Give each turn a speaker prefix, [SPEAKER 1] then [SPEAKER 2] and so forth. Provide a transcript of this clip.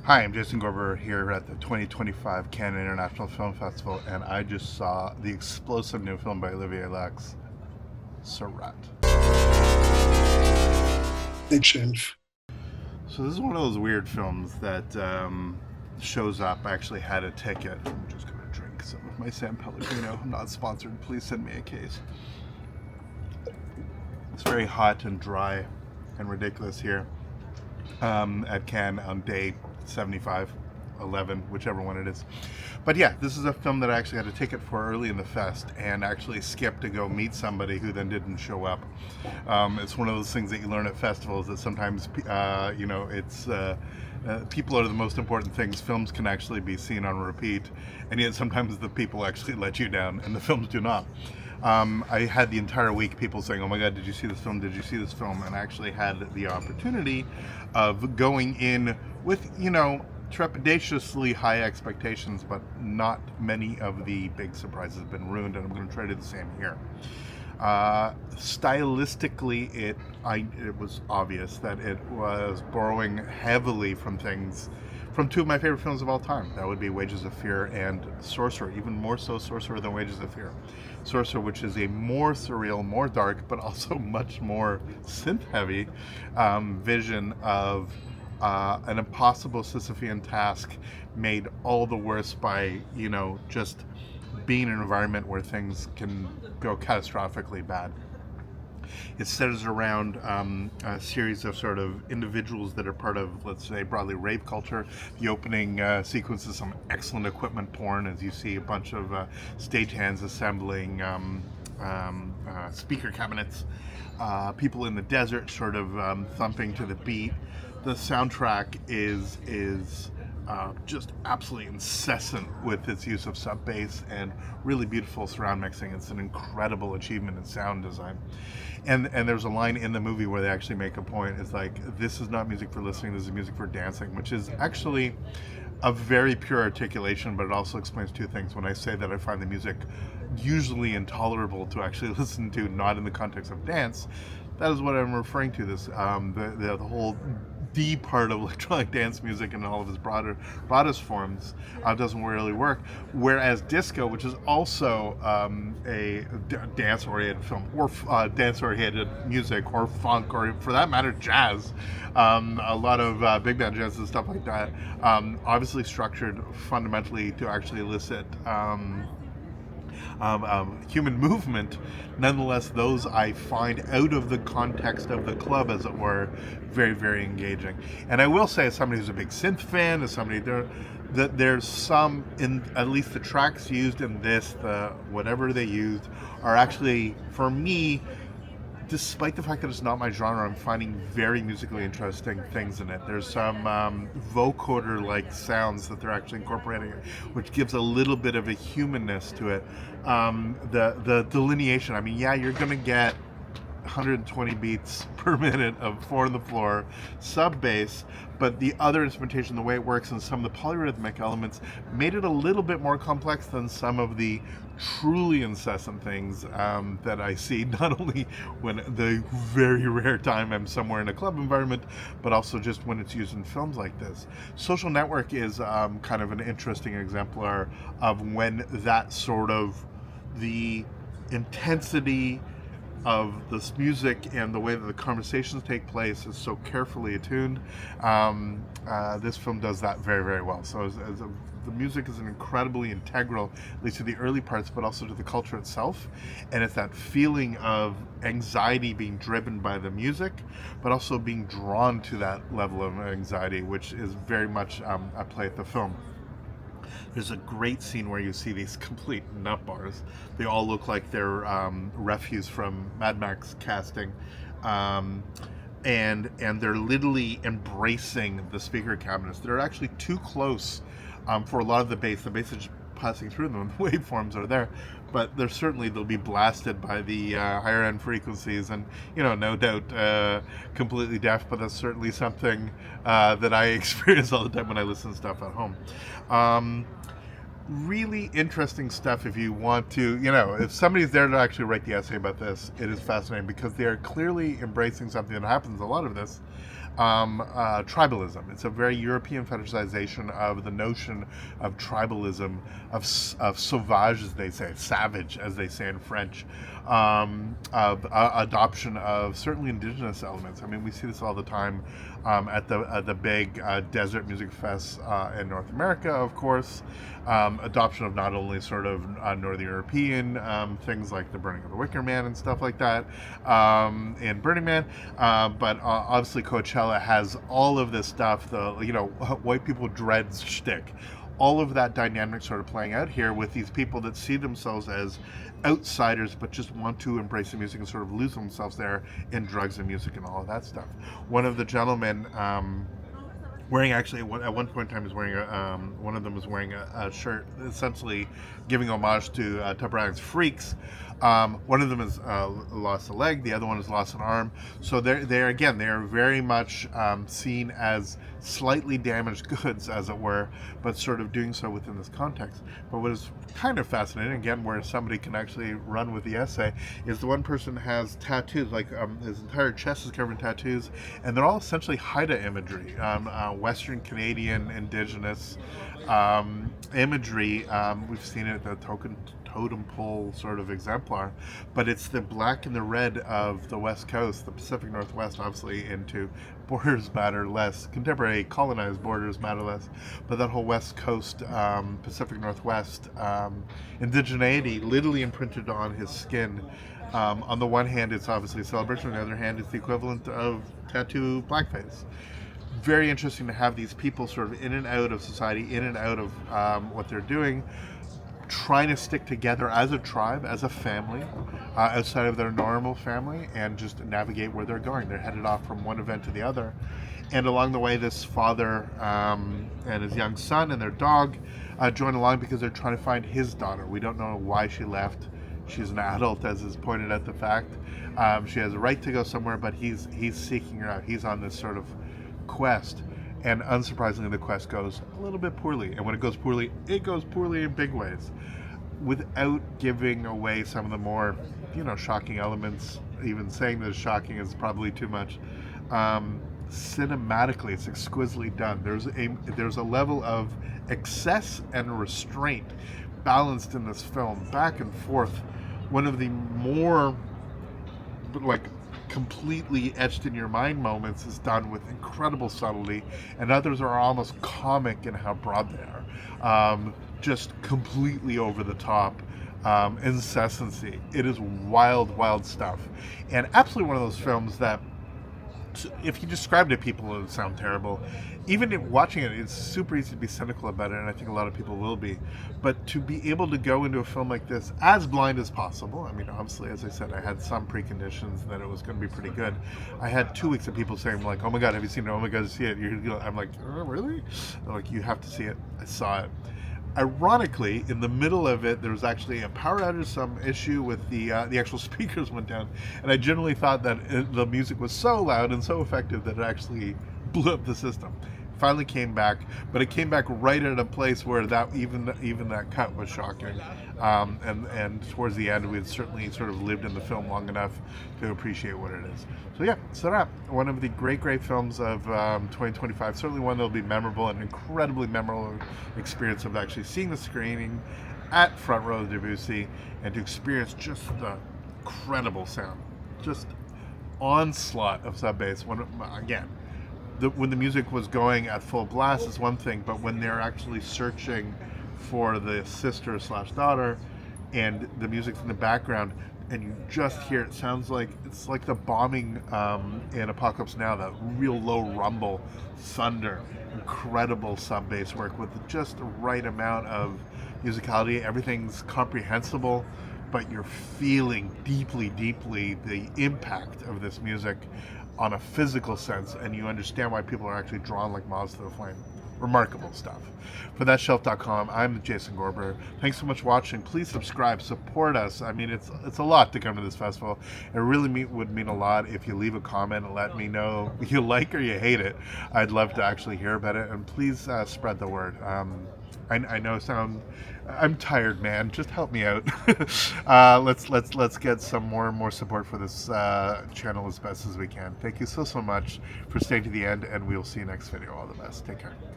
[SPEAKER 1] Hi, I'm Jason Gorber here at the 2025 Cannes International Film Festival, and I just saw the explosive new film by Olivier Lux, SIRÂT.
[SPEAKER 2] Big shelf.
[SPEAKER 1] So this is one of those weird films that shows up. I actually had a ticket. I'm just going to drink some of my San Pellegrino. I'm not sponsored. Please send me a case. It's very hot and dry and ridiculous here at Cannes on day 75, 11, whichever one it is. But yeah, this is a film that I actually had a ticket for early in the fest and actually skipped to go meet somebody who then didn't show up. It's one of those things that you learn at festivals that sometimes, it's people are the most important things. Films can actually be seen on repeat, and yet sometimes the people actually let you down and the films do not. I had the entire week people saying, "Oh my God, did you see this film? Did you see this film?" And I actually had the opportunity of going in with, trepidatiously high expectations, but not many of the big surprises have been ruined, and I'm going to try to do the same here. Stylistically, it was obvious that it was borrowing heavily from two of my favorite films of all time. That would be Wages of Fear and Sorcerer, even more so Sorcerer than Wages of Fear. Sorcerer, which is a more surreal, more dark, but also much more synth-heavy vision of an impossible Sisyphean task made all the worse by, just being in an environment where things can go catastrophically bad. It centers around a series of sort of individuals that are part of, let's say, broadly rave culture. The opening sequence is some excellent equipment porn, as you see a bunch of stagehands assembling speaker cabinets, people in the desert sort of thumping to the beat. The soundtrack is just absolutely incessant with its use of sub bass and really beautiful surround mixing. It's an incredible achievement in sound design. And there's a line in the movie where they actually make a point. It's like, this is not music for listening, this is music for dancing, which is actually a very pure articulation, but it also explains two things. When I say that I find the music usually intolerable to actually listen to, not in the context of dance, that is what I'm referring to. This the whole D part of electronic dance music in all of its broadest forms doesn't really work. Whereas disco, which is also a dance-oriented film, or dance-oriented music, or funk, or for that matter, jazz, a lot of big band jazz and stuff like that, obviously structured fundamentally to actually elicit human movement. Nonetheless, those I find, out of the context of the club, as it were, very, very engaging. And I will say, as somebody who's a big synth fan, as somebody that there's some, in at least the tracks used in this, the whatever they used, are actually, for me, despite the fact that it's not my genre, I'm finding very musically interesting things in it. There's some vocoder-like sounds that they're actually incorporating, which gives a little bit of a humanness to it. The delineation, I mean, yeah, you're going to get 120 beats per minute of four on the floor sub bass, but the other instrumentation, the way it works, and some of the polyrhythmic elements made it a little bit more complex than some of the truly incessant things that I see, not only when the very rare time I'm somewhere in a club environment, but also just when it's used in films like this. Social Network is kind of an interesting exemplar of when that sort of the intensity of this music and the way that the conversations take place is so carefully attuned. This film does that very, very well. So the music is an incredibly integral, at least to the early parts, but also to the culture itself. And it's that feeling of anxiety being driven by the music, but also being drawn to that level of anxiety, which is very much at play at the film. There's a great scene where you see these complete nut bars. They all look like they're refuse from Mad Max casting. And they're literally embracing the speaker cabinets. They're actually too close for a lot of the bass. The bass is just passing through them. The waveforms are there, but they'll be blasted by the higher end frequencies, and no doubt completely deaf. But that's certainly something that I experience all the time when I listen to stuff at home. Really interesting stuff. If you want to, if somebody's there to actually write the essay about this, it is fascinating because they are clearly embracing something that happens a lot of this tribalism. It's a very European fetishization of the notion of tribalism, of sauvage, as they say, savage, as they say in French, of adoption of certainly indigenous elements. I mean, we see this all the time at the big desert music fests in North America, of course. Adoption of not only sort of Northern European things like the burning of the Wicker Man and stuff like that in Burning Man, but obviously Coachella has all of this stuff, the white people dread shtick. All of that dynamic sort of playing out here with these people that see themselves as outsiders but just want to embrace the music and sort of lose themselves there in drugs and music and all of that stuff. One of the gentlemen wearing, actually at one point in time, one of them was wearing a shirt essentially giving homage to Tupper Brown's Freaks. One of them has lost a leg, the other one has lost an arm. So they're very much seen as slightly damaged goods, as it were, but sort of doing so within this context. But what is kind of fascinating, again, where somebody can actually run with the essay, is the one person has tattoos, like his entire chest is covered in tattoos, and they're all essentially Haida imagery, Western Canadian Indigenous imagery. We've seen it at the totem pole sort of exemplar, but it's the black and the red of the West Coast, the Pacific Northwest, obviously into borders matter less, contemporary colonized borders matter less, but that whole West Coast, Pacific Northwest indigeneity literally imprinted on his skin. On the one hand, it's obviously a celebration, on the other hand, it's the equivalent of tattoo blackface. Very interesting to have these people sort of in and out of society, in and out of what they're doing, trying to stick together as a tribe, as a family, outside of their normal family, and just navigate where they're going. They're headed off from one event to the other. And along the way, this father and his young son and their dog join along because they're trying to find his daughter. We don't know why she left. She's an adult, as is pointed out the fact. She has a right to go somewhere, but he's seeking her out. He's on this sort of quest. And unsurprisingly, the quest goes a little bit poorly. And when it goes poorly in big ways. Without giving away some of the more, shocking elements. Even saying that it's shocking is probably too much. Cinematically, it's exquisitely done. There's a level of excess and restraint balanced in this film, back and forth. One of the more, completely etched in your mind moments is done with incredible subtlety, and others are almost comic in how broad they are. Just completely over the top incessancy. It is wild stuff, and absolutely one of those films that, if you describe it to people, it would sound terrible. Even watching it, it's super easy to be cynical about it, and I think a lot of people will be. But to be able to go into a film like this as blind as possible, I mean, obviously, as I said, I had some preconditions that it was going to be pretty good. I had 2 weeks of people saying, like, oh my God, have you seen it? Oh my God, see it. I'm like, oh, really? They're like, you have to see it. I saw it. Ironically, in the middle of it, there was actually a power outage, some issue with the actual speakers went down, and I generally thought that the music was so loud and so effective that it actually blew up the system. Finally came back, but it came back right at a place where that even that cut was shocking. And towards the end, we had certainly sort of lived in the film long enough to appreciate what it is. So yeah, SIRÂT, one of the great films of 2025. Certainly one that will be memorable, an incredibly memorable experience of actually seeing the screening at Front Row Debussy and to experience just the incredible sound, just onslaught of sub bass. When the music was going at full blast is one thing, but when they're actually searching for the sister/daughter and the music's in the background and you just hear it, sounds like it's like the bombing in Apocalypse Now, that real low rumble, thunder, incredible sub bass work with just the right amount of musicality. Everything's comprehensible, but you're feeling deeply the impact of this music on a physical sense, and you understand why people are actually drawn like moths to the flame. remarkable stuff. For thatshelf.com, I'm Jason Gorber. Thanks so much for watching. Please subscribe, support us. I mean, it's a lot to come to this festival. It really would mean a lot if you leave a comment and let me know you like or you hate it. I'd love to actually hear about it, and please spread the word. I know I'm tired, man. Just help me out. Let's get some more support for this channel as best as we can. Thank you so much for staying to the end, and we'll see you next video. All the best. Take care.